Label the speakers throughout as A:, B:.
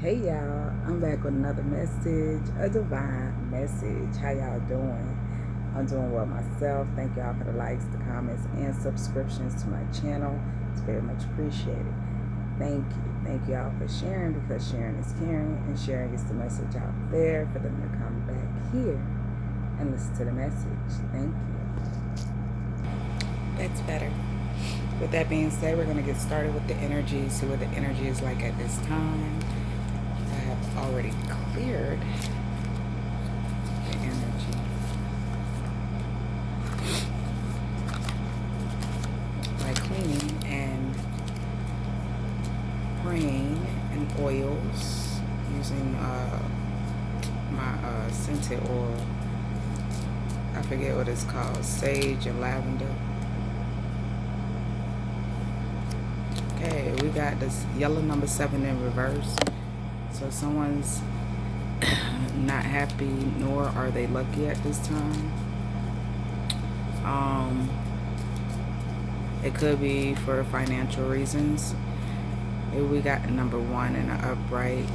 A: Hey y'all, I'm back with another message, a divine message. How y'all doing? I'm doing well myself. Thank y'all for the likes, the comments, and subscriptions to my channel. It's very much appreciated. Thank you. Thank y'all for sharing, because sharing is caring, and sharing is the message out there for them to come back here and listen to the message. Thank you. That's better. With that being said, we're going to get started with the energy, see what the energy is like at this time. I have already cleared the energy by cleaning and praying and oils using my scented oil. I forget what it's called, sage and lavender. Okay, we got this yellow number 7 in reverse. So someone's not happy, nor are they lucky at this time. It could be for financial reasons. We got the number 1 in the upright.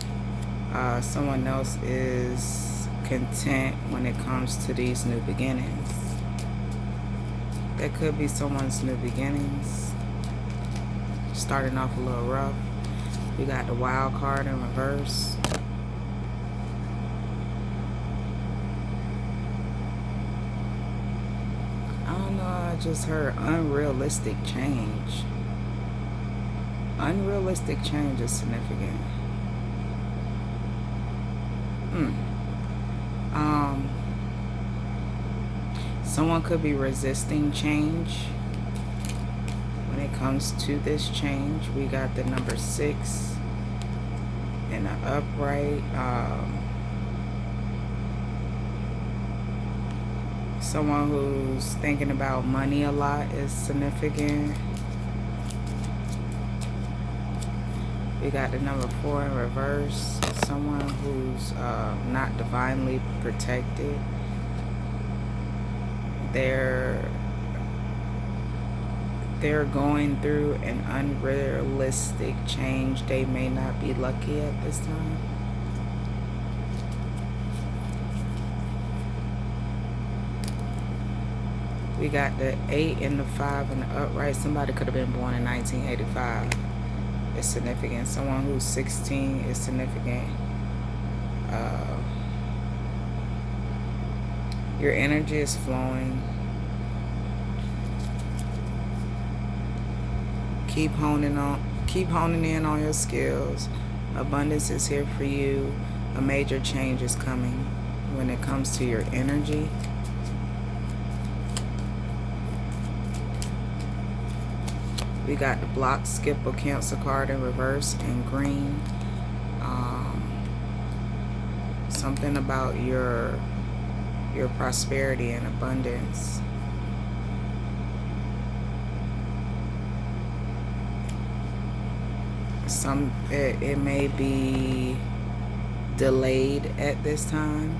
A: Someone else is content when it comes to these new beginnings. That could be someone's new beginnings. Starting off a little rough. We got the wild card in reverse. I don't know, I just heard unrealistic change. Unrealistic change is significant. Someone could be resisting change. When it comes to this change, we got the number 6 in the upright. Someone who's thinking about money a lot is significant. We got the number 4 in reverse. Someone who's not divinely protected. They're going through an unrealistic change. They may not be lucky at this time. We got the 8 and the 5 in the upright. Somebody could have been born in 1985. It's significant. Someone who's 16 is significant. Your energy is flowing. Keep honing in on your skills. Abundance is here for you. A major change is coming when it comes to your energy. We got the block, skip, or cancel card in reverse and green. Something about your prosperity and abundance. It may be delayed at this time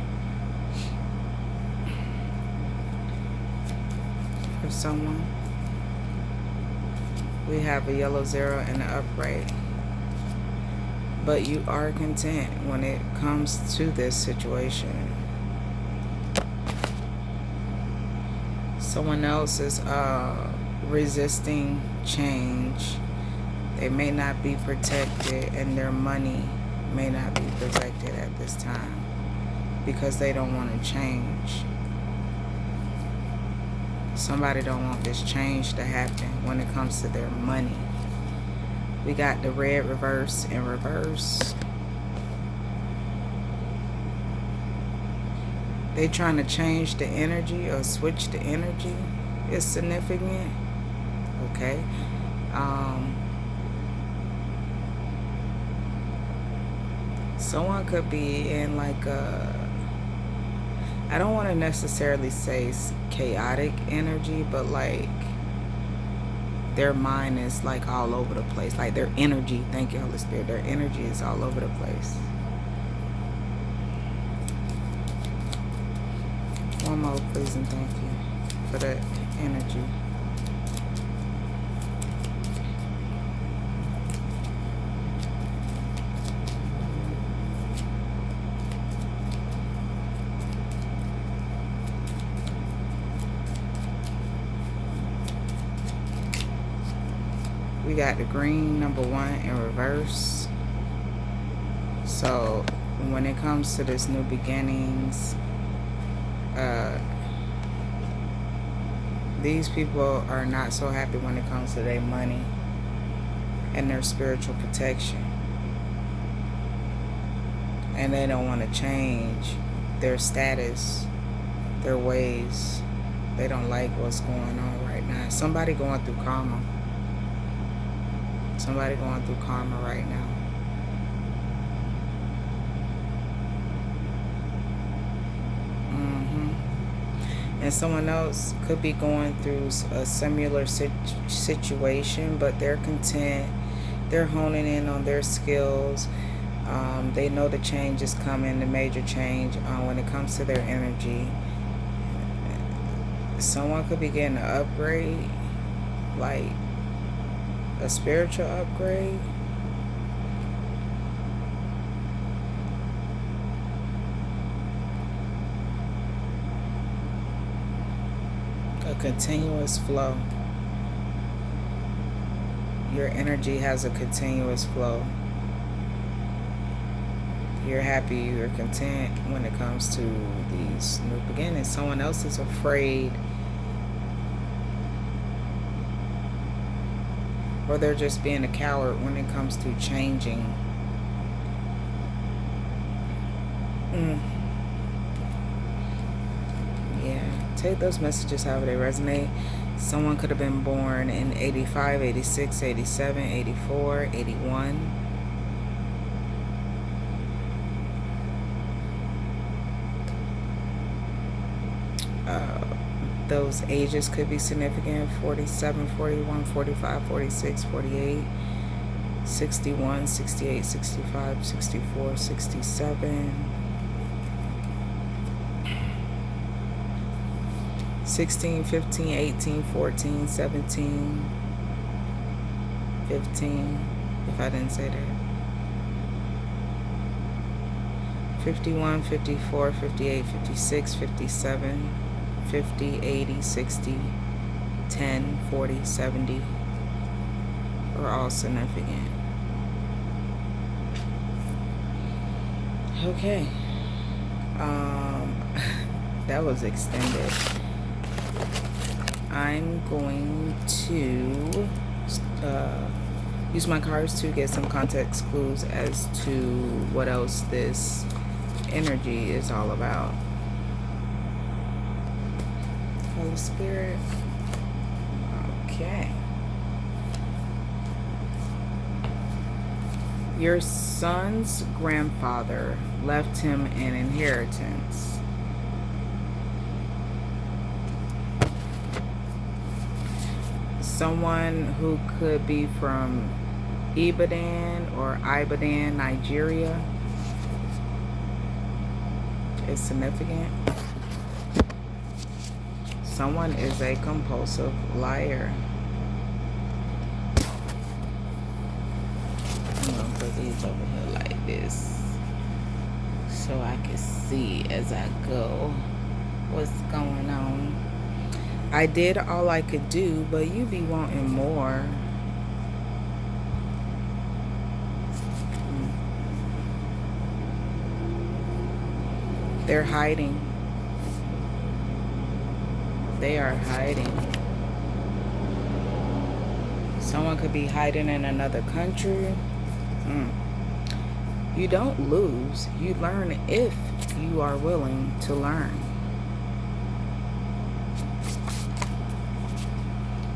A: for someone. We have a yellow 0 in the upright. But you are content when it comes to this situation. Someone else is resisting change. They may not be protected, and their money may not be protected at this time because they don't want to change. Somebody don't want this change to happen when it comes to their money. We got the red reverse in reverse. They trying to change the energy or switch the energy. It's significant. Okay. Someone could be in like I don't want to necessarily say chaotic energy, but like their mind is like all over the place. Like their energy, thank you, Holy Spirit, their energy is all over the place. One more, please, and thank you for that energy. We got the green, number 1, in reverse. So when it comes to this new beginnings, these people are not so happy when it comes to their money and their spiritual protection. And they don't want to change their status, their ways. They don't like what's going on right now. Somebody going through karma. Somebody going through karma right now. And someone else could be going through a similar situation, but they're content. They're honing in on their skills. They know the change is coming, the major change when it comes to their energy. Someone could be getting an upgrade, like a spiritual upgrade. A continuous flow. Your energy has a continuous flow. You're happy, you're content when it comes to these new beginnings. Someone else is afraid, or they're just being a coward when it comes to changing. Yeah, take those messages however they resonate. Someone could have been born in 85, 86, 87, 84, 81. Those ages could be significant: 47, 41, 45, 46, 48, 61, 68, 65, 64, 67, 16, 15, 18, 14, 17, 15, if I didn't say that, 51, 54, 58, 56, 57, 50, 80, 60, 10, 40, 70 are all significant. Okay. That was extended. I'm going to use my cards to get some context clues as to what else this energy is all about. Holy Spirit. Okay. Your son's grandfather left him an inheritance. Someone who could be from Ibadan or Ibadan, Nigeria is significant. Someone is a compulsive liar. I'm going to put these over here like this so I can see as I go what's going on. I did all I could do, but you be wanting more. They're hiding. They are hiding. Someone could be hiding in another country. You don't lose. You learn if you are willing to learn.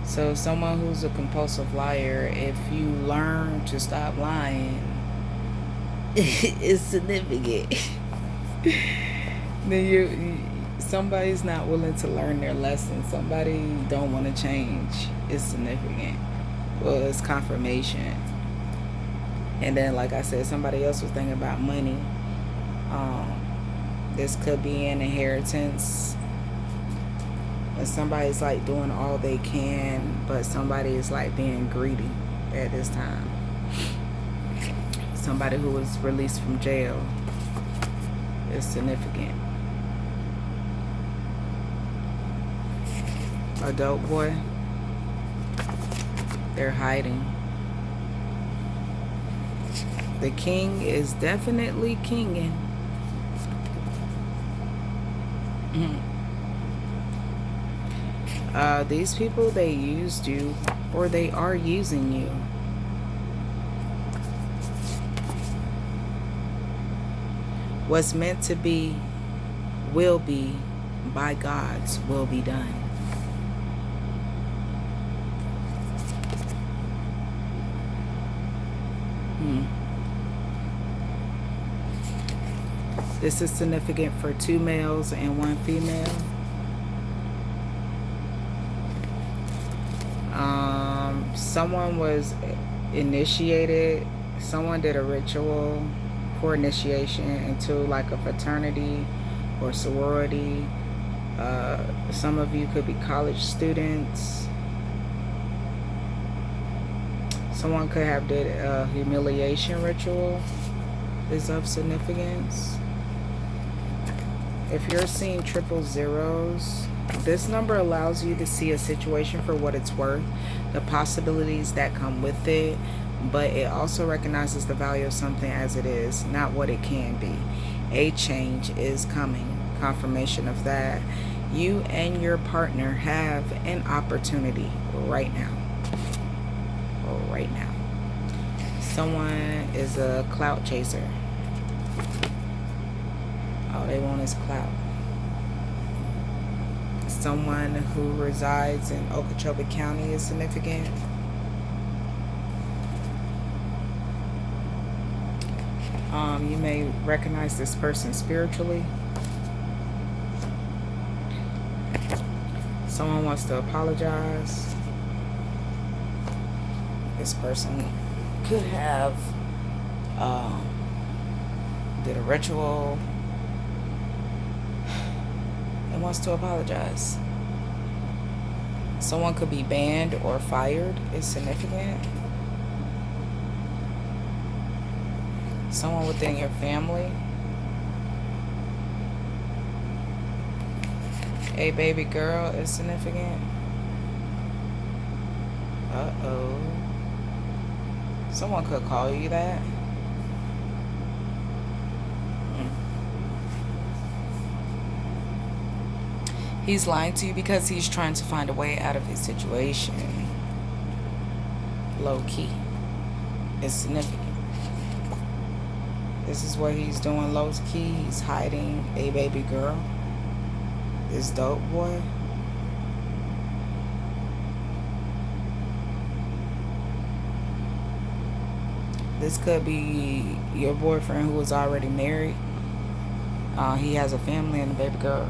A: So someone who's a compulsive liar, if you learn to stop lying, it's significant. Then somebody's not willing to learn their lesson. Somebody don't want to change. It's significant. Well, it's confirmation. And then, like I said, somebody else was thinking about money. This could be an inheritance. And somebody's like doing all they can, but somebody is like being greedy at this time. Somebody who was released from jail is significant. A dope boy. They're hiding. The king is definitely kinging. These people, they used you, or they are using you. What's meant to be will be, by God's will be done. This is significant for 2 males and 1 female. Someone was initiated. Someone did a ritual for initiation into like a fraternity or sorority. Some of you could be college students. Someone could have did a humiliation ritual. Is of significance. If you're seeing 000s, this number allows you to see a situation for what it's worth, the possibilities that come with it, but it also recognizes the value of something as it is, not what it can be. A change is coming. Confirmation of that. You and your partner have an opportunity right now. Right now. Someone is a clout chaser. All they want is clout. Someone who resides in Okeechobee County is significant. You may recognize this person spiritually. Someone wants to apologize. This person could have did a ritual and wants to apologize. Someone could be banned or fired is significant. Someone within your family. A baby girl is significant. Uh-oh. Someone could call you that. He's lying to you because he's trying to find a way out of his situation. Low key. It's significant. This is what he's doing low key. He's hiding a baby girl. This dope boy. This could be your boyfriend who is already married. He has a family and a baby girl.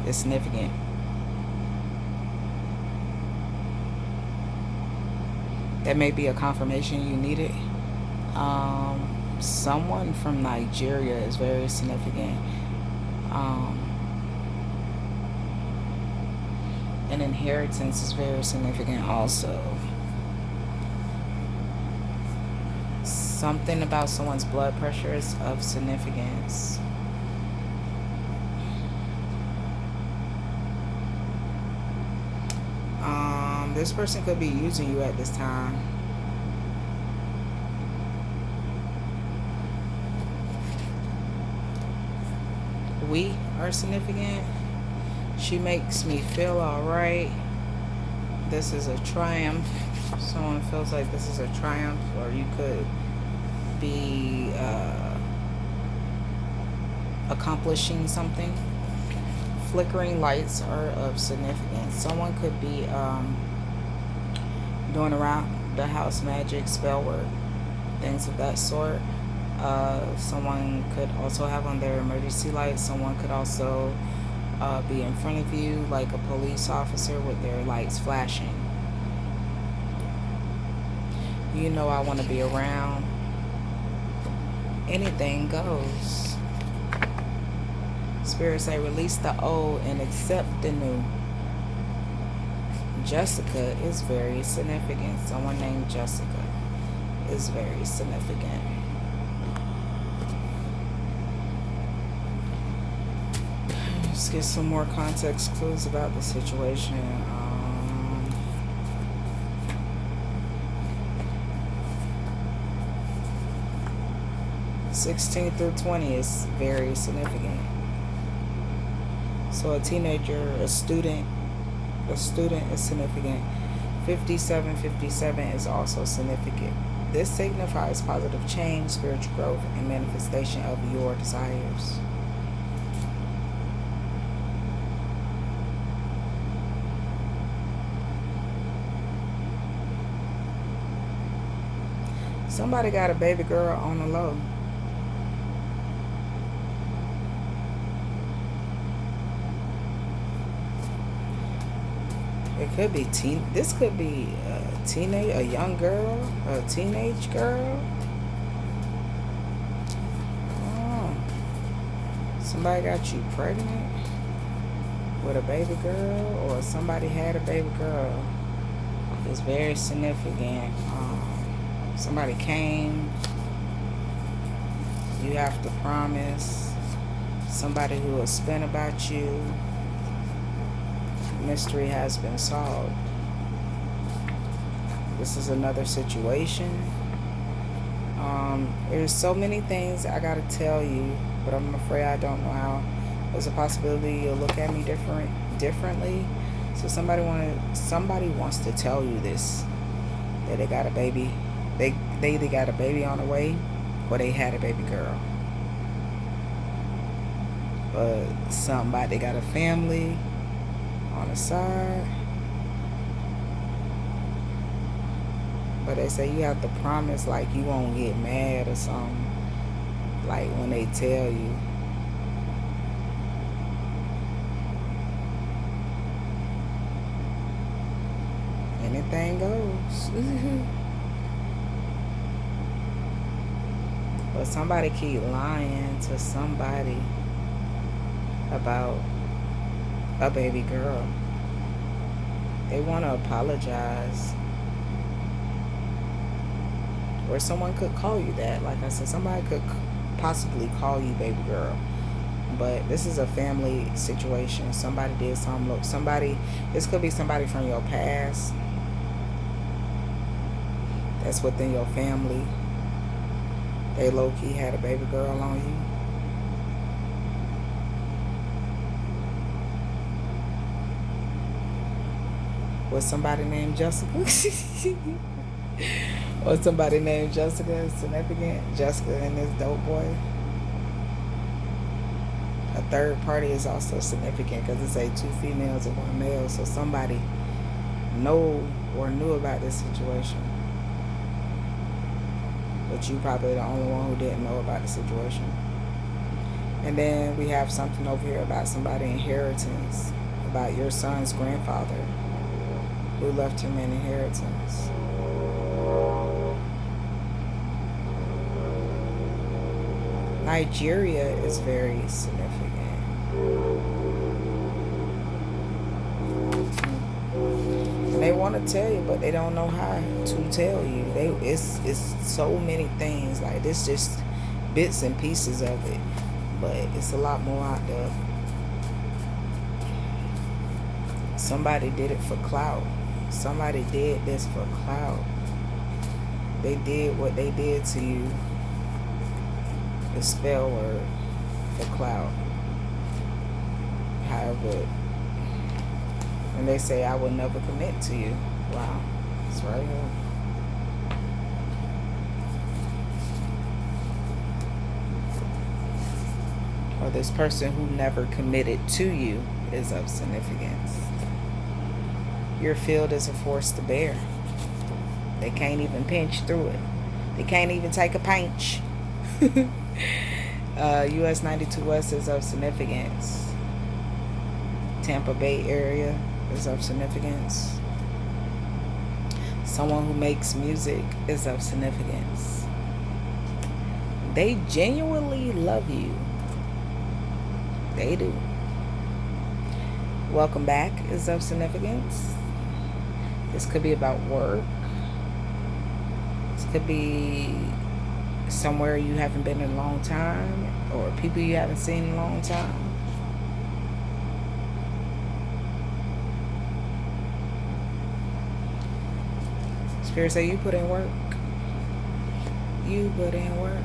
A: It's significant. That may be a confirmation you needed. Someone from Nigeria is very significant. An inheritance is very significant also. Something about someone's blood pressure is of significance. This person could be using you at this time. We are significant. She makes me feel alright. This is a triumph. Someone feels like this is a triumph, or you could be accomplishing something. Flickering lights are of significance. Someone could be doing around the house magic, spell work, things of that sort. Someone could also have on their emergency lights. Someone could also be in front of you like a police officer with their lights flashing. You know I want to be around. Anything goes. Spirit say release the old and accept the new. Jessica is very significant. Someone named Jessica is very significant. Let's get some more context clues about the situation. 16 through 20 is very significant. So a teenager, a student is significant. 5757 is also significant. This signifies positive change, spiritual growth, and manifestation of your desires. Somebody got a baby girl on the low. It could be this could be a young girl, a teenage girl. Oh, somebody got you pregnant with a baby girl, or somebody had a baby girl. It's very significant. Somebody came. You have to promise. Somebody who will spin about you. Mystery has been solved. This is another situation. There's so many things I gotta tell you, but I'm afraid I don't know how. There's a possibility you'll look at me differently. So somebody wants to tell you this, that they got a baby. They either got a baby on the way, or they had a baby girl. But they got a family on the side. But they say you have to promise, like you won't get mad or something, like when they tell you. Anything goes. But somebody keep lying to somebody about a baby girl. They want to apologize. Or someone could call you that. Like I said, somebody could possibly call you baby girl. But this is a family situation. Somebody did something. Look, this could be somebody from your past that's within your family. They low-key had a baby girl on you. Was somebody named Jessica? Or somebody named Jessica is significant? Jessica and this dope boy. A third party is also significant because it's two females and one male. So somebody knew about this situation. But you probably the only one who didn't know about the situation. And then we have something over here about somebody's inheritance, about your son's grandfather who left him an inheritance. Nigeria is very significant. They want to tell you, but they don't know how to tell you. It's so many things. Like this, just bits and pieces of it, but it's a lot more out there. Somebody did it for clout. Somebody did this for clout. They did what they did to you. The spell word for clout. However, and they say, I will never commit to you. Wow. It's right here. Or this person who never committed to you is of significance. Your field is a force to bear. They can't even pinch through it. They can't even take a pinch. US 92 West is of significance. Tampa Bay area is of significance. Someone who makes music is of significance. They genuinely love you. They do. Welcome back is of significance. This could be about work. This could be somewhere you haven't been in a long time, or people you haven't seen in a long time. Spirit say you put in work. You put in work.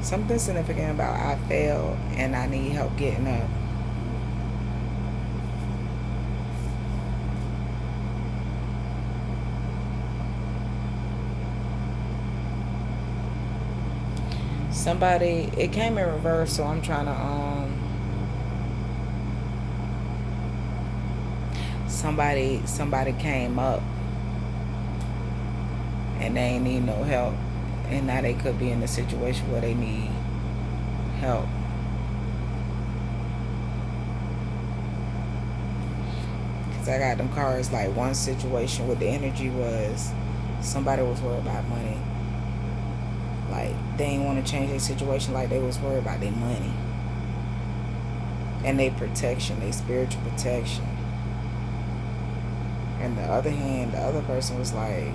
A: Something significant about I failed and I need help getting up. Somebody, it came in reverse, so I'm trying to somebody came up and they ain't need no help, and now they could be in a situation where they need help. Because I got them cards, like one situation with the energy was somebody was worried about money. Like they didn't want to change their situation, like they was worried about their money and their protection, their spiritual protection. And the other hand, the other person was like,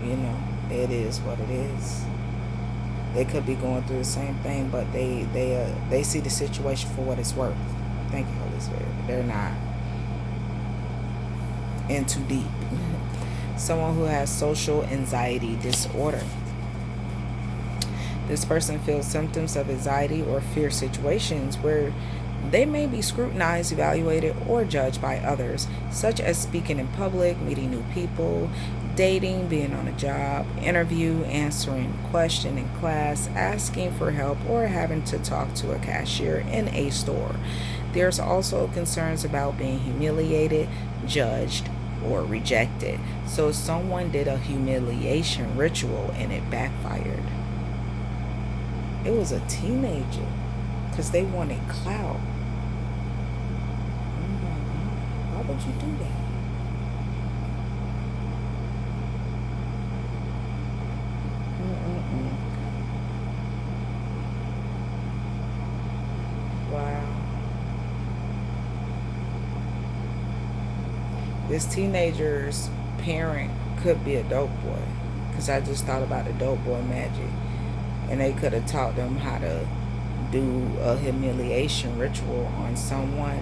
A: you know, it is what it is. They could be going through the same thing, but they see the situation for what it's worth. Thank you, Holy Spirit. They're not in too deep. Someone who has social anxiety disorder. This person feels symptoms of anxiety or fear situations where they may be scrutinized, evaluated, or judged by others, such as speaking in public, meeting new people, dating, being on a job, interview, answering a question in class, asking for help, or having to talk to a cashier in a store. There's also concerns about being humiliated, judged, or rejected. So someone did a humiliation ritual and it backfired. It was a teenager because they wanted clout. Why would you do that? Wow. This teenager's parent could be a dope boy, because I just thought about the dope boy magic, and they could have taught them how to do a humiliation ritual on someone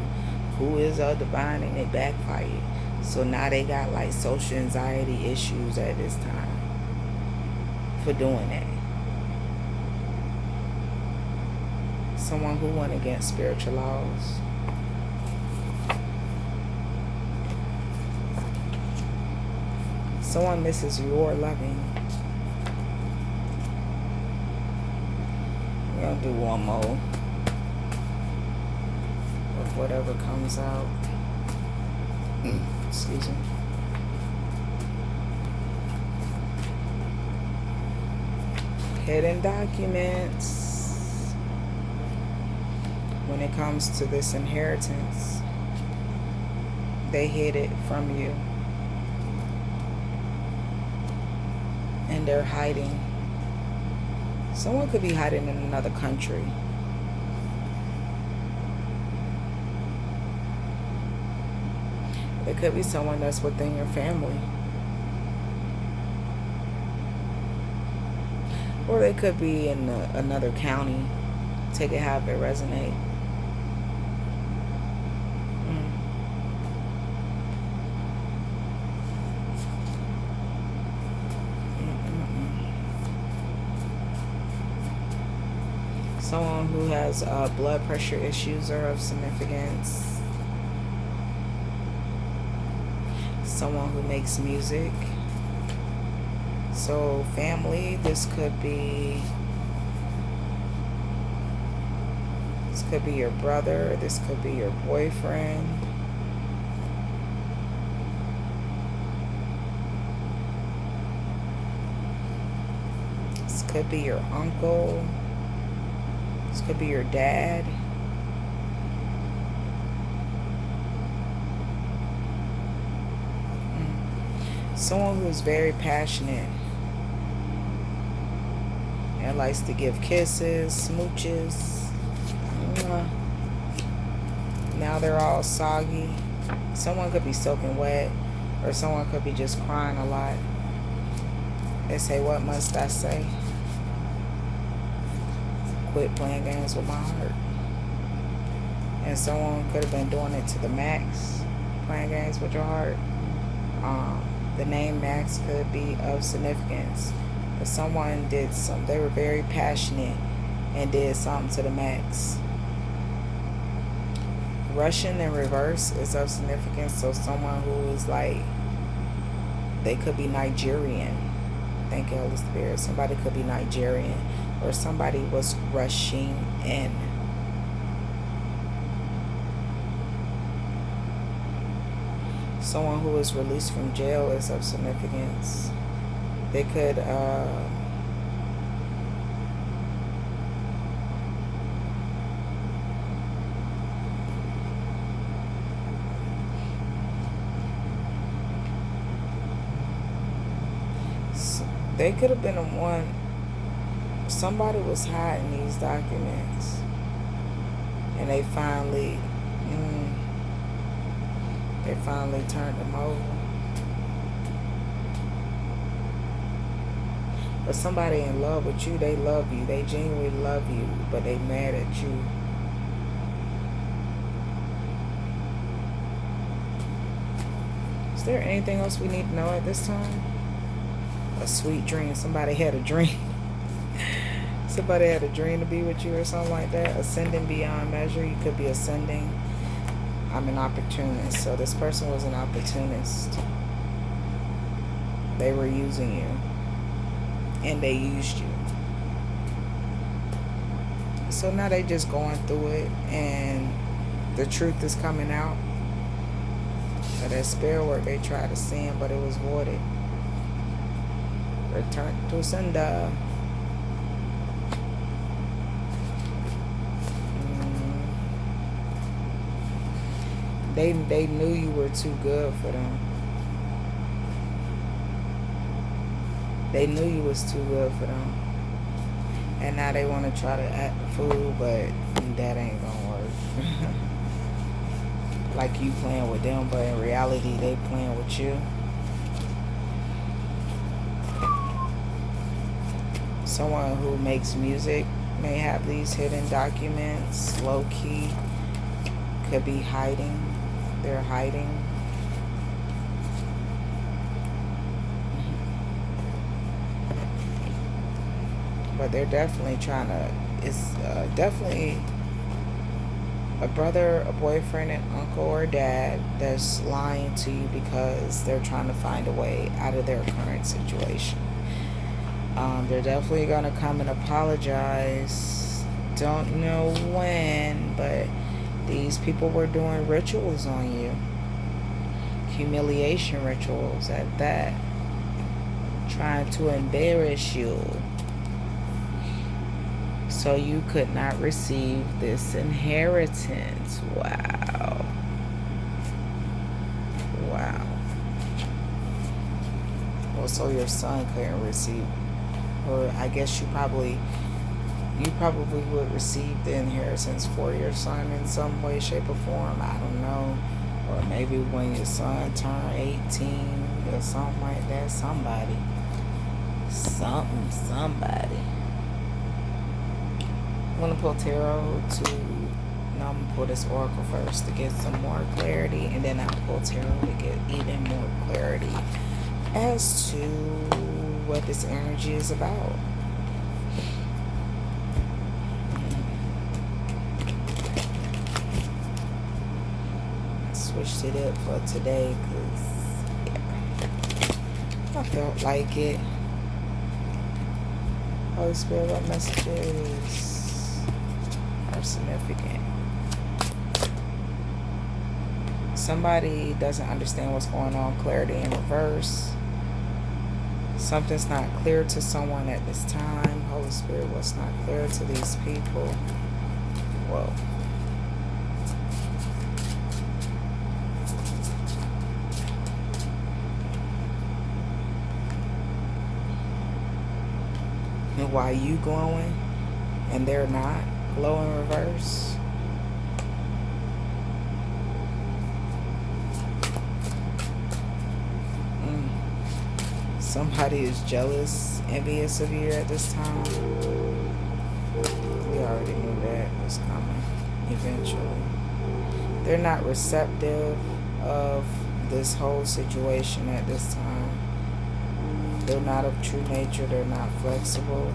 A: who is a divine, and it backfired. So now they got like social anxiety issues at this time for doing that. Someone who went against spiritual laws. Someone misses your loving. We're going to do one more of whatever comes out. Excuse me. Hidden documents. When it comes to this inheritance, they hid it from you. And they're hiding. Someone could be hiding in another country. It could be someone that's within your family. Or they could be in another county. Take it however it resonates. Someone who has blood pressure issues are of significance. Someone who makes music. So family, this could be your brother, this could be your boyfriend. This could be your uncle. This could be your dad. Someone who is very passionate and likes to give kisses, smooches. Now they're all soggy. Someone could be soaking wet, or someone could be just crying a lot. They say, what must I say? Quit playing games with my heart. And someone could have been doing it to the max, playing games with your heart. The name Max could be of significance. But someone did they were very passionate and did something to the max. Russian in reverse is of significance. So someone who is like, they could be Nigerian. Thank you, Holy Spirit. Somebody could be Nigerian, or somebody was rushing in. Someone who was released from jail is of significance. They could they could have been the one. Somebody was hiding these documents, and they finally turned them over. But somebody in love with you, they love you, they genuinely love you, but they mad at you. Is there anything else we need to know at this time? A sweet dream. Somebody had a dream. Somebody had a dream to be with you or something like that. Ascending beyond measure. You could be ascending. I'm an opportunist. So this person was an opportunist. They were using you. And they used you. So now they just going through it. And the truth is coming out. So that spirit work they tried to send, but it was voided. Return to sender. They knew you were too good for them. They knew you was too good for them. And now they want to try to act the fool, but that ain't gonna work. Like you playing with them, but in reality they playing with you. Someone who makes music may have these hidden documents, low key, could be hiding. They're hiding. But they're definitely trying to, it's definitely a brother, a boyfriend, an uncle, or dad that's lying to you because they're trying to find a way out of their current situation. They're definitely going to come and apologize. Don't know when, but these people were doing rituals on you. Humiliation rituals at that. Trying to embarrass you. So you could not receive this inheritance. Wow. Wow. Well, so your son couldn't receive, or I guess you probably would receive the inheritance for your son in some way, shape, or form. I don't know. Or maybe when your son turned 18 or something like that. Somebody. I'm going to pull tarot to... No, I'm going to pull this oracle first to get some more clarity. And then I'll pull tarot to get even more clarity as to what this energy is about. Switched it up for today because I felt like it. Holy Spirit, what messages are significant? Somebody doesn't understand what's going on. Clarity in reverse. Something's not clear to someone at this time. Holy Spirit, what's not clear to these people? Whoa. And why you glowing and they're not? Glow in reverse. Somebody is jealous, envious of you at this time. We already knew that was coming eventually. They're not receptive of this whole situation at this time. They're not of true nature. They're not flexible.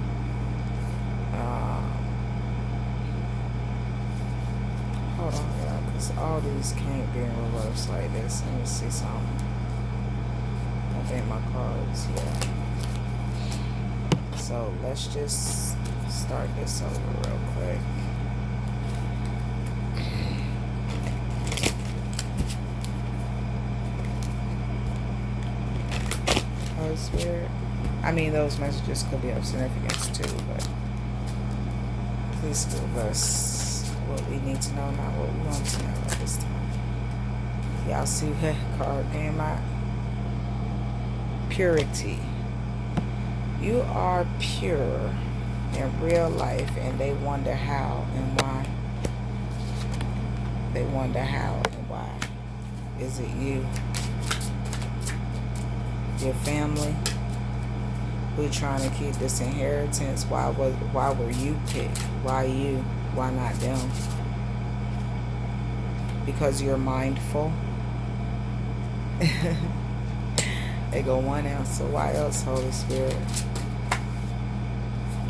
A: Because all these can't be in reverse like this. Let me see something. I think my cards, yeah. So let's just start this over real quick. Holy Spirit. I mean, those messages could be of significance too, but please give us what we need to know, not what we want to know at this time. Y'all see that card came out? Purity. You are pure in real life, and they wonder how and why. They wonder how and why. Is it you? Your family? Who trying to keep this inheritance? Why were you picked? Why you? Why not them? Because you're mindful. They go one answer. Why else, Holy Spirit?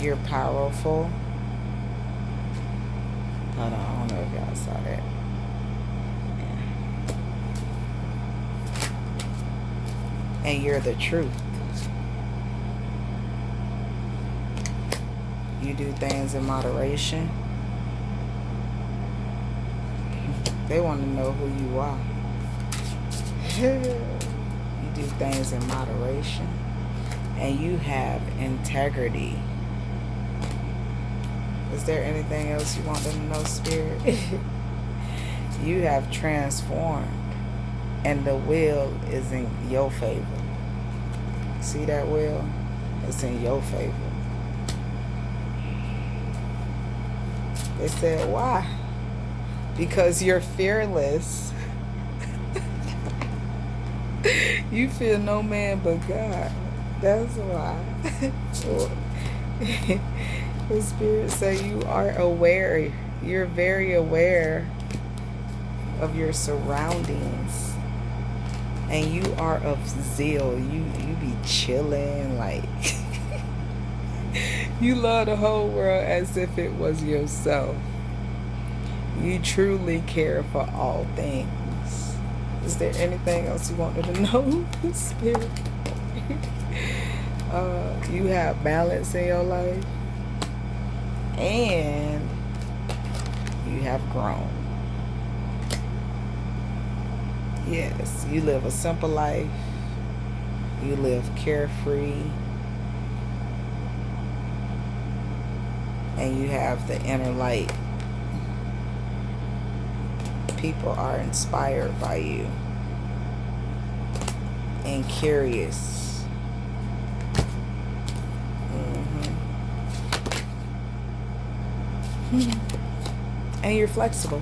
A: You're powerful. Hold on, I don't know if y'all saw that. Yeah. And you're the truth. You do things in moderation. They want to know who you are. You do things in moderation. And you have integrity. Is there anything else you want them to know, Spirit? You have transformed. And the will is in your favor. See that will? It's in your favor. They said, why? Because you're fearless. You fear no man but God. That's why. The Spirit say you are aware. You're very aware of your surroundings. And you are of zeal. You be chilling like you love the whole world as if it was yourself. You truly care for all things. Is there anything else you wanted to know, Spirit? You have balance in your life. And you have grown. Yes, you live a simple life. You live carefree. And you have the inner light. People are inspired by you. And curious. And you're flexible.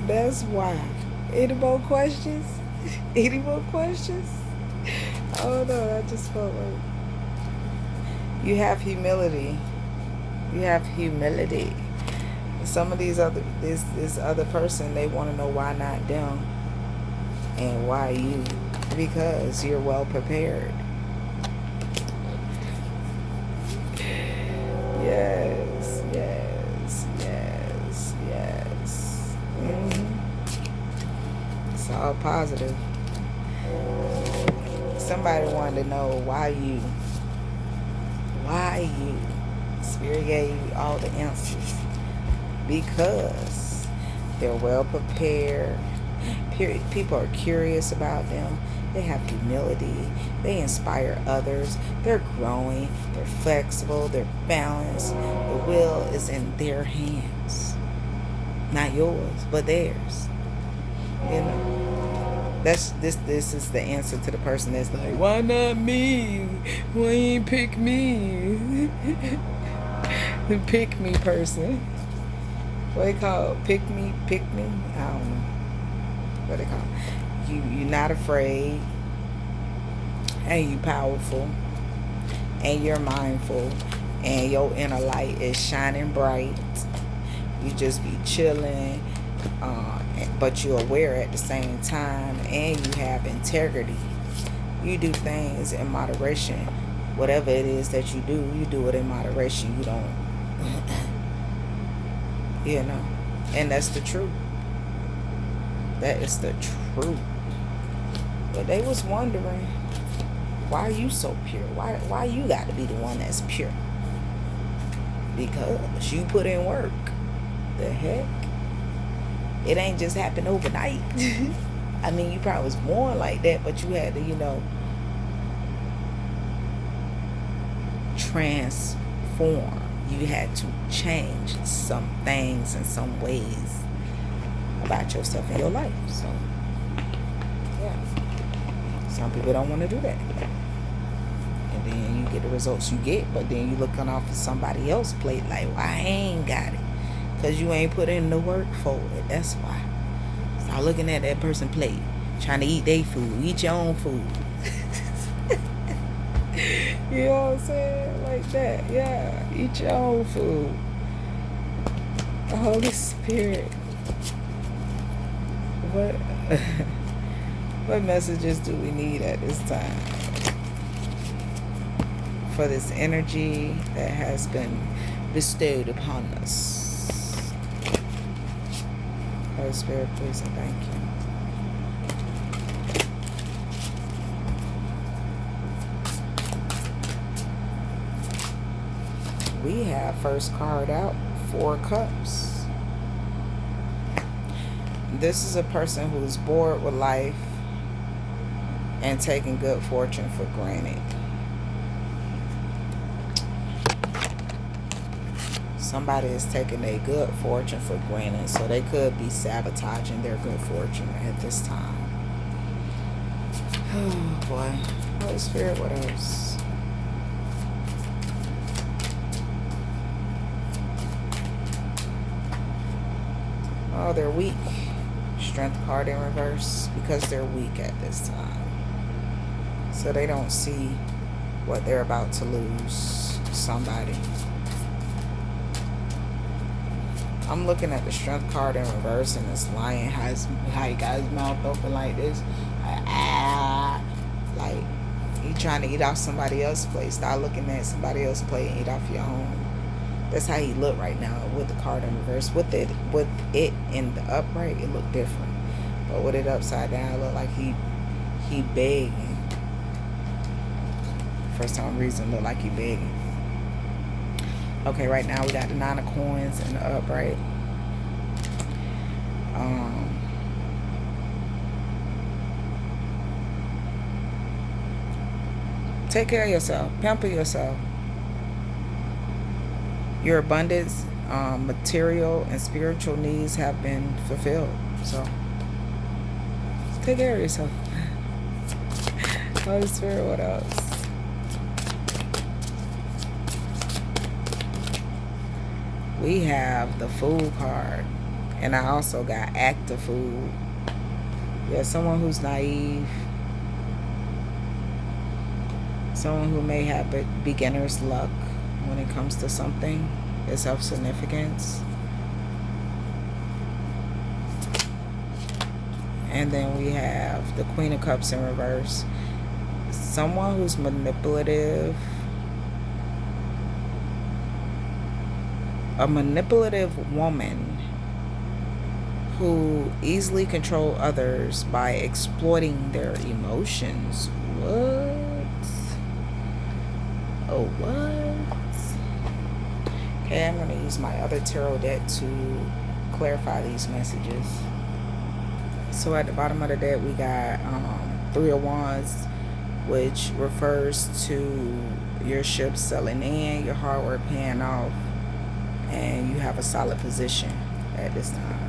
A: That's why. Any more questions? Any more questions? Oh no, I just felt like you have humility. You have humility. Some of these other this other person, they want to know why not them and why you, because you're well prepared. Yes, yes, yes, yes. It's all positive. Somebody wanted to know why you. Why you? Spirit gave you all the answers. Because they're well prepared. People are curious about them. They have humility. They inspire others. They're growing. They're flexible. They're balanced. The will is in their hands. Not yours, but theirs. You know? This is the answer to the person that's like, why not me? Why you ain't pick me? The pick me person. What they call pick me? I don't know. What they call you're not afraid, and you powerful, and you're mindful, and your inner light is shining bright. You just be chilling, but you're aware at the same time, and you have integrity. You do things in moderation. Whatever it is that you do it in moderation. You don't you know. And that's the truth. That is the truth. But they was wondering, why are you so pure? Why you got to be the one that's pure? Because you put in work. The heck? It ain't just happened overnight. I mean, you probably was born like that, but you had to, you know, transform. You had to change some things and some ways about yourself in your life. So, yeah. Some people don't want to do that. And then you get the results you get, but then you looking off of somebody else's plate like, well, I ain't got it. Because you ain't put in the work for it. That's why. Start looking at that person's plate. Trying to eat their food. Eat your own food. You know what I'm saying? Like that. Yeah. Eat your own food. The Holy Spirit. What messages do we need at this time? For this energy that has been bestowed upon us. Holy Spirit, please and thank you. We have first card out, 4 Cups. This is a person who's bored with life and taking good fortune for granted. Somebody is taking their good fortune for granted, so they could be sabotaging their good fortune at this time. Oh boy. Holy Spirit, what else? Oh, they're weak. Strength card in reverse because they're weak at this time. So they don't see what they're about to lose. Somebody. I'm looking at the strength card in reverse, and this lion has how he got his mouth open like this. Like he trying to eat off somebody else's plate. Start looking at somebody else's plate and eat off your own. That's how he look right now with the card in reverse. With it in the upright, it looked different. But with it upside down, it looked like he begging. For some reason, look like he begging. Okay, right now we got the 9 of coins in the upright. Take care of yourself. Pamper yourself. Your abundance, material, and spiritual needs have been fulfilled. So, take care of yourself. Holy Spirit, what else? We have the Fool card. And I also got Act a Fool. Yeah, someone who's naive. Someone who may have beginner's luck when it comes to something. It's of significance. And then we have the Queen of Cups in reverse. Someone who's manipulative. A manipulative woman who easily control others by exploiting their emotions. What? Oh, what? Okay, I'm going to use my other tarot deck to clarify these messages. So at the bottom of the deck, we got 3 of Wands, which refers to your ship selling in, your hard work paying off, and you have a solid position at this time.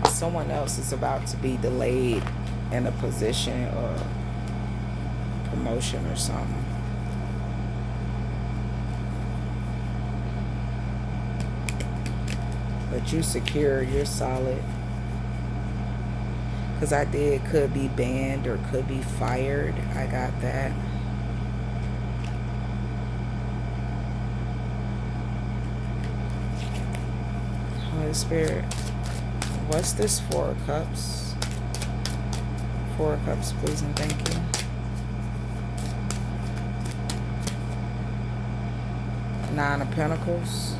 A: Someone else is about to be delayed in a position or promotion or something. But you secure, you're solid. Because I did could be banned or could be fired. I got that. Holy Spirit. What's this 4 of Cups? 4 of Cups, please and thank you. Nine of Pentacles.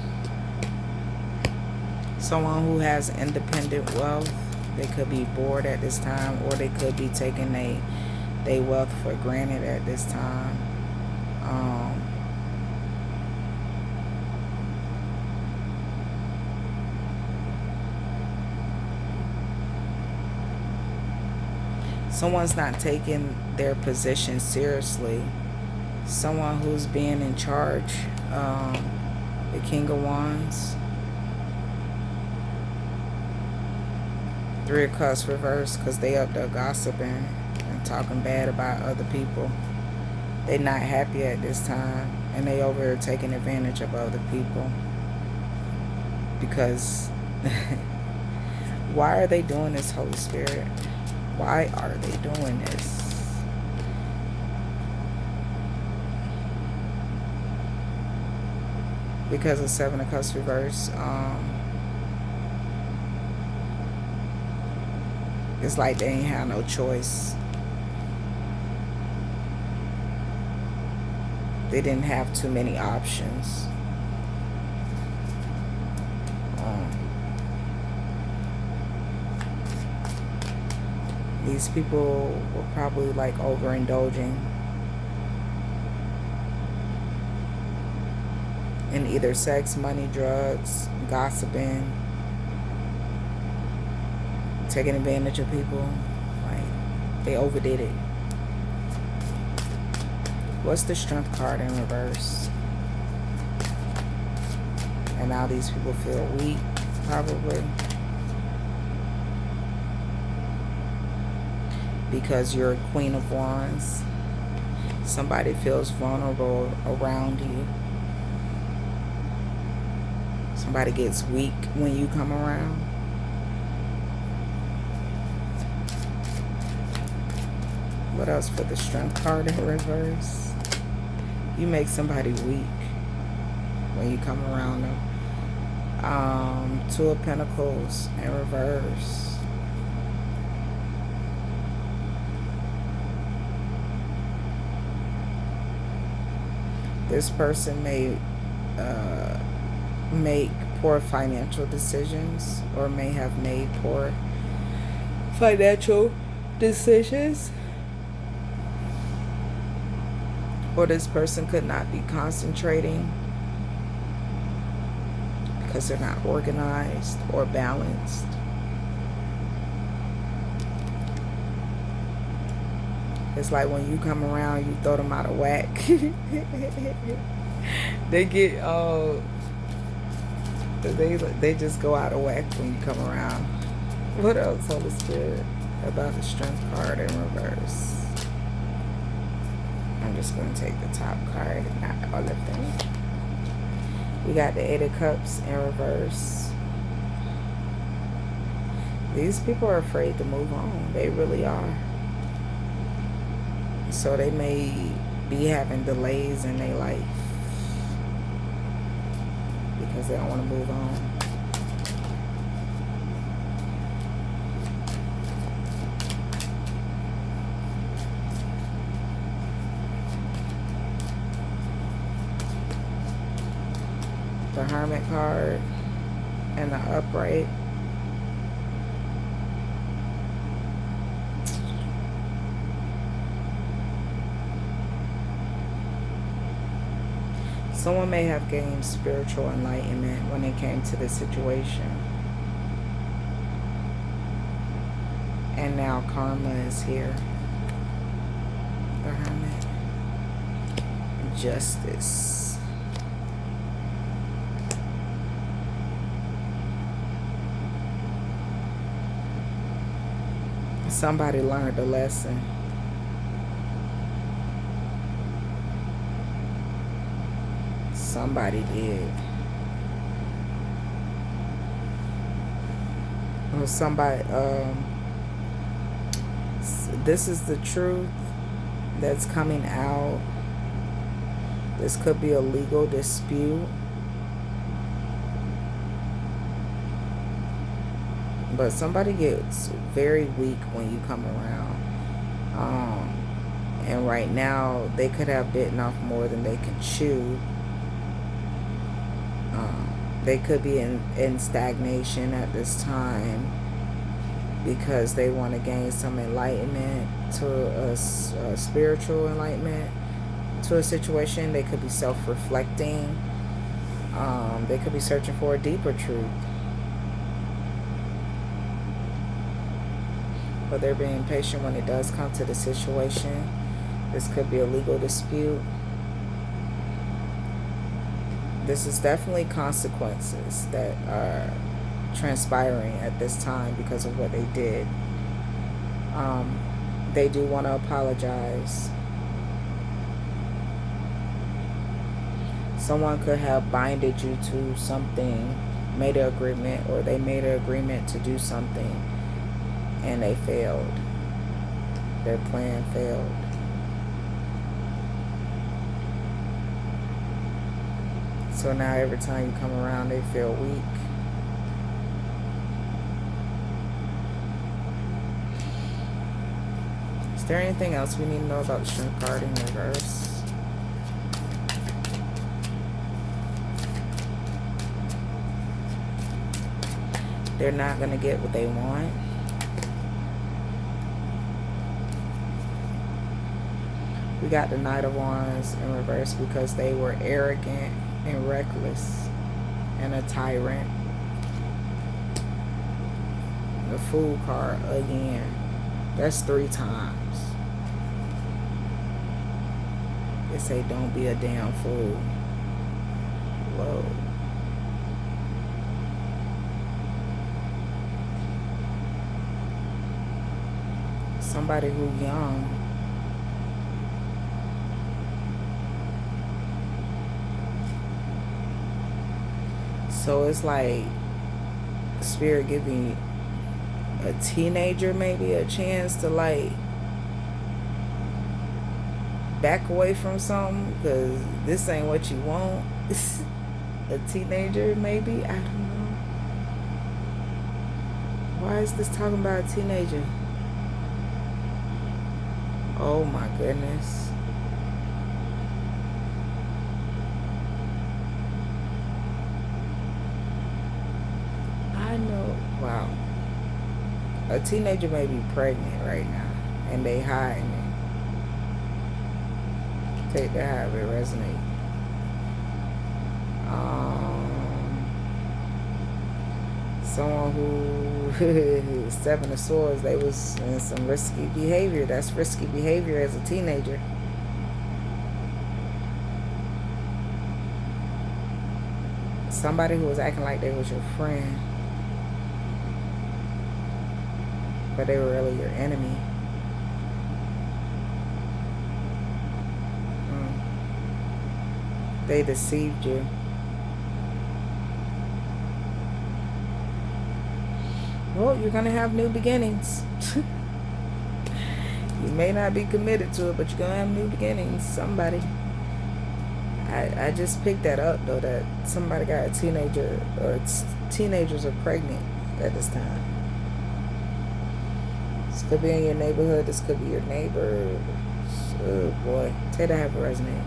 A: Someone who has independent wealth. They could be bored at this time, or they could be taking their wealth for granted at this time. Someone's not taking their position seriously. Someone who's being in charge. The King of Wands. Three of Cups reversed, because they up there gossiping and talking bad about other people. They're not happy at this time, and they over here taking advantage of other people. Because why are they doing this, Holy Spirit? Why are they doing this? Because of Seven of Cups reverse. It's like they ain't have no choice. They didn't have too many options. These people were probably like overindulging in either sex, money, drugs, gossiping, taking advantage of people. Like, they overdid it. What's the Strength card in reverse? And now these people feel weak, probably. Because you're a Queen of Wands. Somebody feels vulnerable around you. Somebody gets weak when you come around. What else for the Strength card in reverse? You make somebody weak when you come around them. Two of Pentacles in reverse. This person may make poor financial decisions, or may have made poor financial decisions. Or this person could not be concentrating because they're not organized or balanced. It's like when you come around, you throw them out of whack. They get they just go out of whack when you come around. What else, Holy Spirit, about the Strength card in reverse? I'm just going to take the top card, not all of them. We got the Eight of Cups in reverse. These people are afraid to move on. They really are. So they may be having delays in their life because they don't want to move on. The Hermit card and the Upright. Someone may have gained spiritual enlightenment when it came to this situation. And now karma is here. The Hermit. Justice. Somebody learned a lesson. Somebody did. Or somebody, this is the truth that's coming out. This could be a legal dispute. But somebody gets very weak when you come around. And right now, they could have bitten off more than they can chew. They could be in stagnation at this time because they want to gain some enlightenment, to a spiritual enlightenment to a situation. They could be self-reflecting. They could be searching for a deeper truth. But they're being patient when it does come to the situation. This could be a legal dispute. This is definitely consequences that are transpiring at this time because of what they did. They do want to apologize. Someone could have binded you to something, made an agreement, or they made an agreement to do something and they failed. Their plan failed. So now every time you come around, they feel weak. Is there anything else we need to know about the Strength card in reverse? They're not going to get what they want. We got the Knight of Wands in reverse because they were arrogant and reckless and a tyrant. The Fool card again. That's 3 times. They say don't be a damn fool. Whoa. Somebody who young. So it's like Spirit giving a teenager maybe a chance to like back away from something, because this ain't what you want. A teenager maybe, I don't know. Why is this talking about a teenager? Oh my goodness. I know. Wow. A teenager may be pregnant right now and they hiding it. Take that how it resonate. Someone who 7 of Swords, they was in some risky behavior. That's risky behavior as a teenager. Somebody who was acting like they was your friend, but they were really your enemy. They deceived you. Well, you're going to have new beginnings. You may not be committed to it, but you're going to have new beginnings. Somebody. I just picked that up, though, that somebody got a teenager, or teenagers are pregnant at this time. This could be in your neighborhood. This could be your neighbor. Oh, boy. Take that, have it resonate.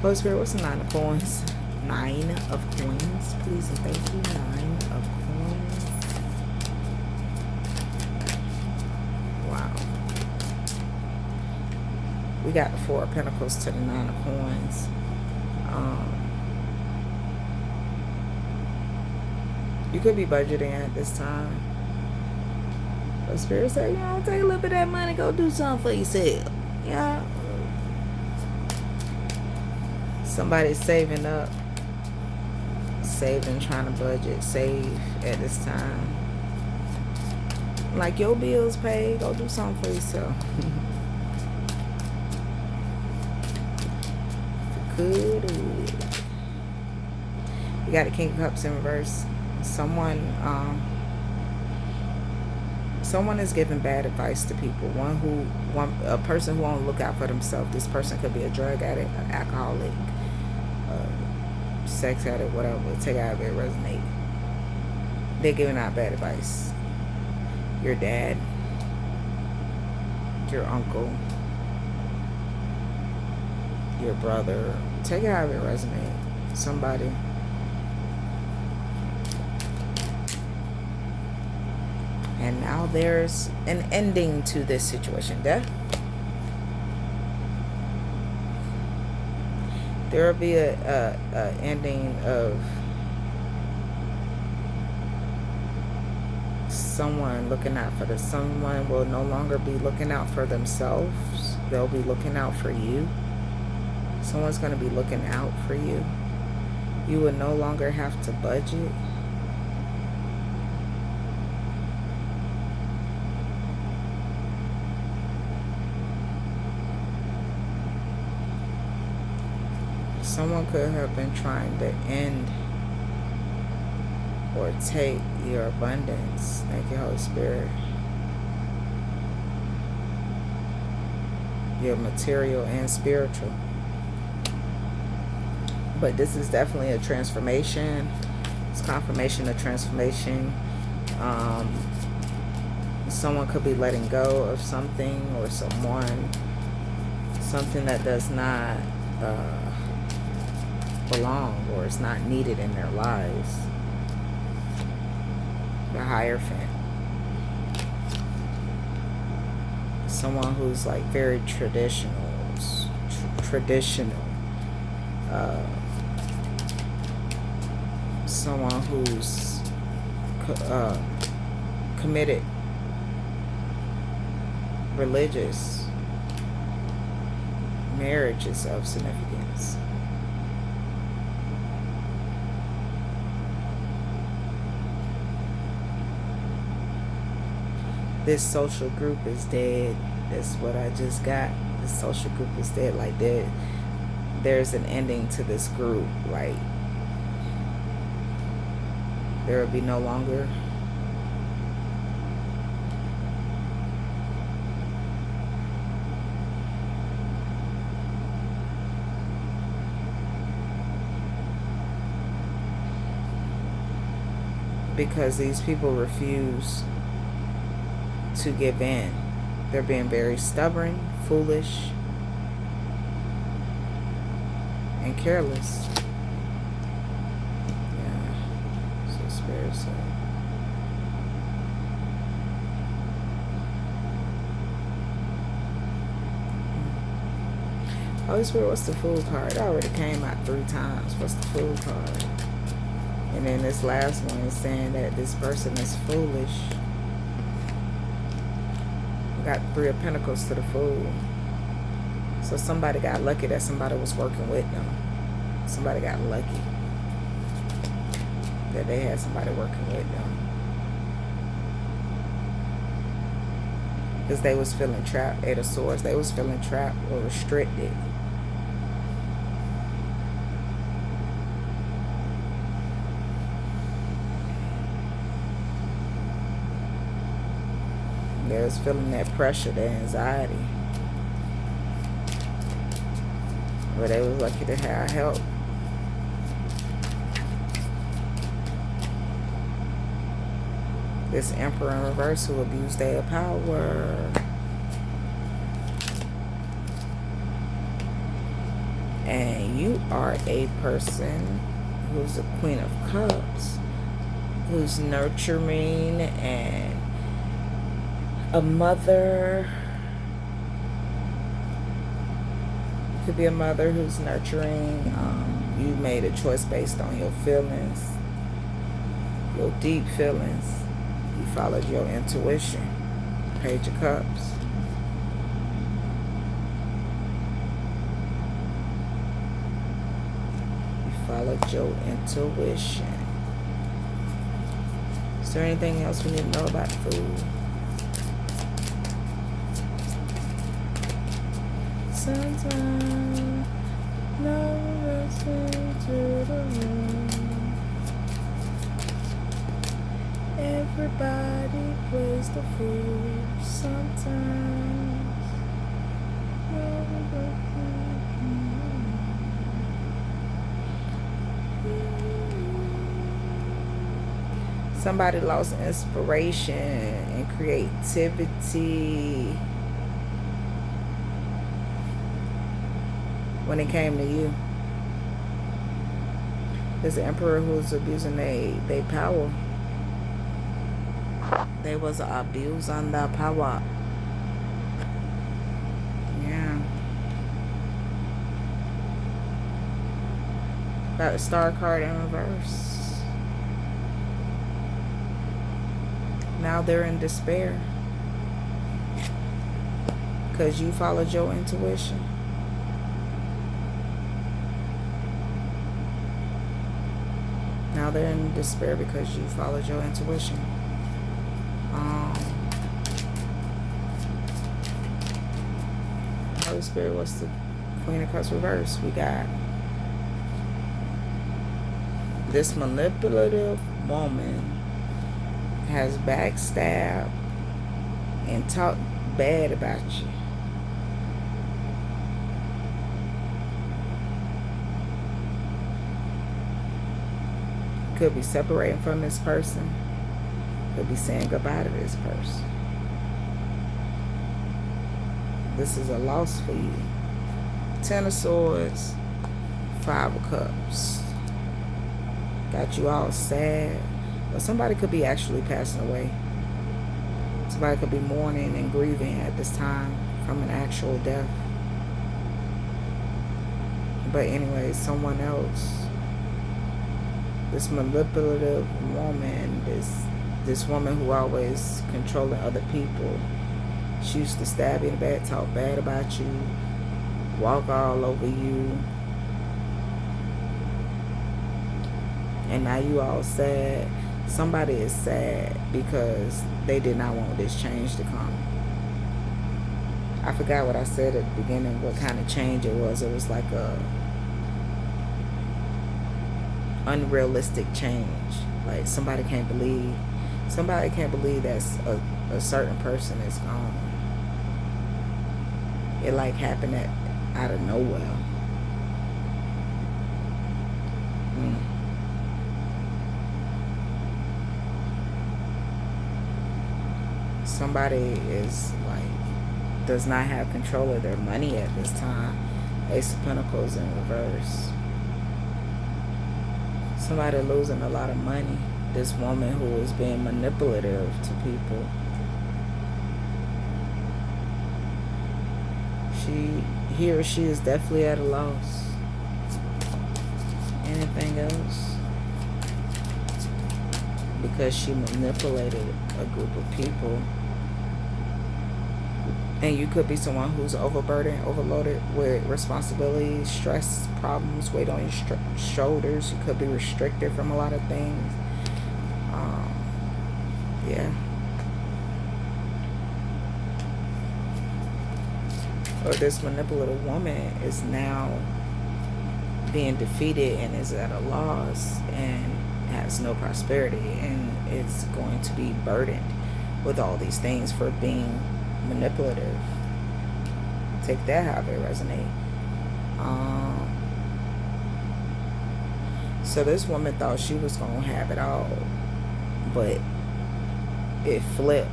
A: Holy Spirit, what's the 9 of Coins? 9 of Coins, please and thank you. 9 of Coins. Wow. We got the 4 of Pentacles to the 9 of Coins. You could be budgeting at this time. But Spirit said, you know, take a little bit of that money, go do something for yourself. Yeah. Somebody's saving up, saving, trying to budget, save at this time. Like your bills paid, go do something for yourself. Good. You got the King of Cups in reverse. Someone is giving bad advice to people. A person who won't look out for themselves. This person could be a drug addict, an alcoholic, sex addict, whatever. Take out of it, resonate. They're giving out bad advice. Your dad, your uncle, your brother. Take out of it, resonate. Somebody And now there's an ending to this situation. There will be a ending of someone looking out for someone will no longer be looking out for themselves. They'll be looking out for you. Someone's going to be looking out for you. You will no longer have to budget. Someone could have been trying to end or take your abundance. Thank you, Holy Spirit. Your material and spiritual. But this is definitely a transformation. It's confirmation of transformation. Someone could be letting go of something or someone. Something that does not belong or is not needed in their lives. The Hierophant. Someone who's like very traditional. Someone who's committed, religious. Marriage is of significance. This social group is dead. That's what I just got. This social group is dead. Like there's an ending to this group. Like there will be no longer because these people refuse to give in. They're being very stubborn, foolish, and careless. Yeah. So Spirit said. Holy Spirit, what's the Fool card? It already came out 3 times. What's the Fool card? And then this last one is saying that this person is foolish. Got 3 of Pentacles to the Fool. So somebody got lucky that somebody was working with them. Somebody got lucky that they had somebody working with them. Because they was feeling trapped. 8 of Swords. They was feeling trapped or restricted. They was feeling that pressure, that anxiety. But they was lucky to have help. This Emperor in reverse who abused their power. And you are a person who's a Queen of Cups, who's nurturing and a mother. Could be a mother who's nurturing. You made a choice based on your feelings, your deep feelings. You followed your intuition. Page of Cups. You followed your intuition. Is there anything else we need to know about food? Sometimes no listen to the room. Everybody plays the fool. Sometimes somebody lost inspiration and creativity when it came to you. There's an Emperor who's abusing their power. They was abused on the power. Yeah. Got the star card in reverse. Now they're in despair. Because you followed your intuition. Now they're in despair because you followed your intuition. Holy Spirit, what's the Queen of Cups reverse? We got this manipulative woman has backstabbed and talked bad about you. Could be separating from this person. Could be saying goodbye to this person. This is a loss for you. 10 of Swords, 5 of Cups. Got you all sad. But somebody could be actually passing away. Somebody could be mourning and grieving at this time from an actual death. But anyway, someone else. This manipulative woman, this woman who always controlling other people. She used to stab you in the back, talk bad about you, walk all over you. And now you all sad. Somebody is sad because they did not want this change to come. I forgot what I said at the beginning, what kind of change it was. It was like a unrealistic change. Like somebody can't believe that a certain person is gone. It like happened out of nowhere. Somebody is like does not have control of their money at this time. Ace of Pentacles in reverse. Somebody losing a lot of money. This woman who is being manipulative to people. He or she is definitely at a loss. Anything else? Because she manipulated a group of people. And you could be someone who's overburdened, overloaded with responsibilities, stress, problems, weight on your shoulders. You could be restricted from a lot of things. Yeah. Or this manipulative woman is now being defeated and is at a loss and has no prosperity and is going to be burdened with all these things for being manipulative. Take that however it resonate. So this woman thought she was going to have it all, but it flipped.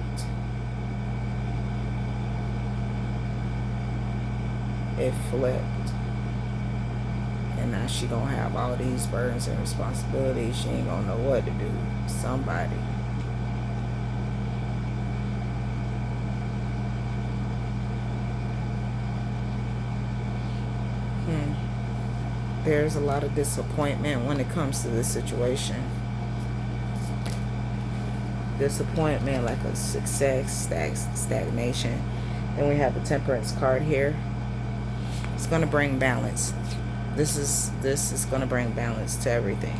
A: It flipped. And now she gonna have all these burdens and responsibilities. She ain't gonna know what to do. Somebody. There's a lot of disappointment when it comes to this situation. Disappointment, like a success, stagnation. Then we have the Temperance card here. It's going to bring balance. This is going to bring balance to everything.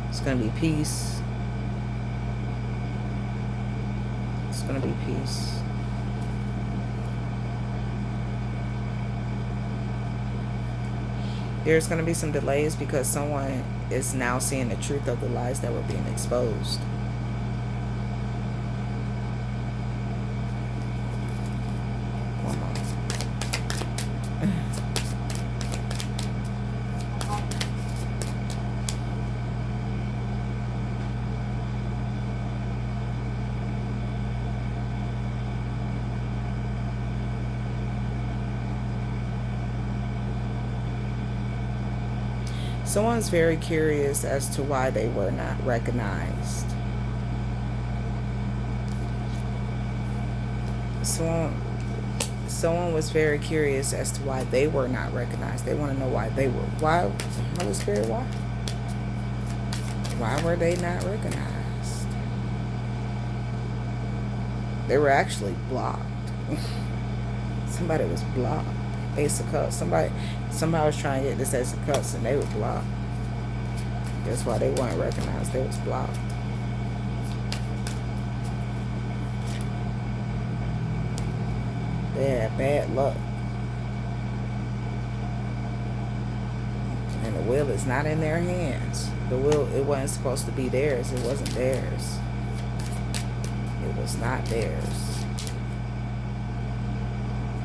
A: It's going to be peace. It's going to be peace. There's going to be some delays because someone is now seeing the truth of the lies that were being exposed. Someone's very curious as to why they were not recognized. Someone was very curious as to why they were not recognized. They want to know why, Holy Spirit, why? Why were they not recognized? They were actually blocked. Somebody was blocked. Ace of Cups. Somebody was trying to get this Ace of Cups and they were blocked. That's why they weren't recognized. They was blocked. They had bad luck. And the wheel is not in their hands. The wheel, it wasn't supposed to be theirs. It wasn't theirs. It was not theirs.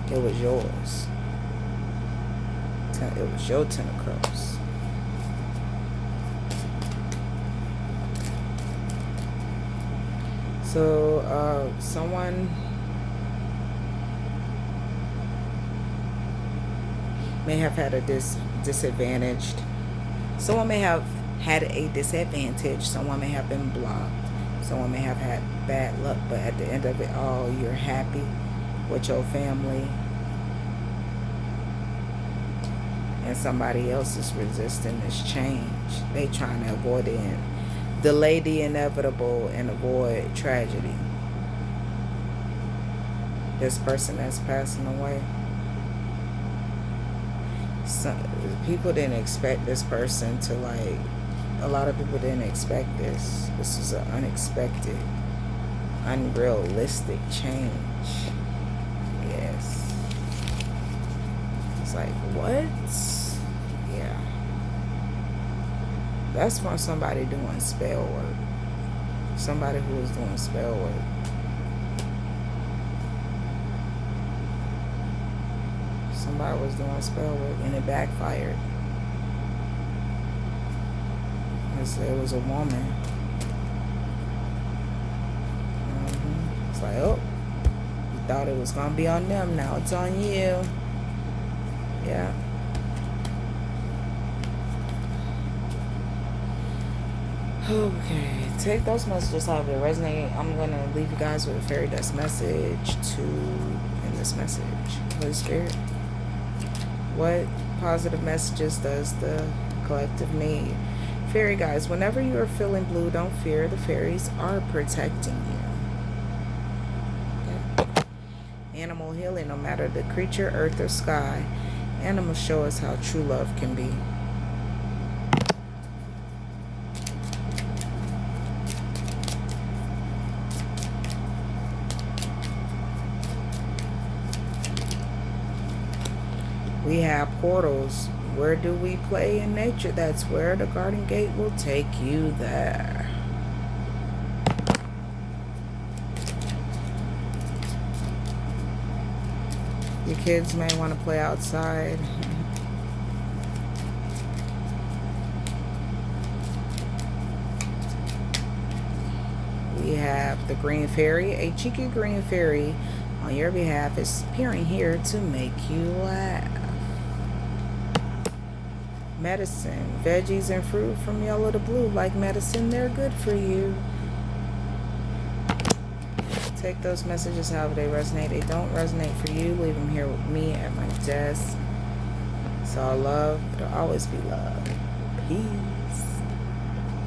A: It was yours. It was your Ten of Cups. So, someone may have had a disadvantaged. Someone may have had a disadvantage. Someone may have been blocked. Someone may have had bad luck. But at the end of it all, you're happy with your family. And somebody else is resisting this change. They trying to avoid it. Delay the inevitable and avoid tragedy. This person that's passing away. People didn't expect this person to, like, a lot of people didn't expect this. This was an unexpected, unrealistic change. Yes. It's like, what? Yeah. That's from somebody doing spell work. Somebody who was doing spell work. Somebody was doing spell work and it backfired. It was a woman. It's like, oh, you thought it was going to be on them. Now it's on you. Yeah. Okay. Take those messages however they resonate. I'm going to leave you guys with a fairy dust message in this message. Holy Spirit, what positive messages does the collective need? Fairy guys, whenever you are feeling blue, don't fear. The fairies are protecting you. Okay. Animal healing, no matter the creature, earth, or sky. Animals show us how true love can be. We have portals. Where do we play in nature? That's where the garden gate will take you there. Your kids may want to play outside. We have the green fairy. A cheeky green fairy on your behalf is appearing here to make you laugh. Medicine, veggies and fruit from yellow to blue, like medicine, they're good for you. Take those messages however they resonate. They don't resonate for you, leave them here with me at my desk. It's all love. It'll always be love. Peace.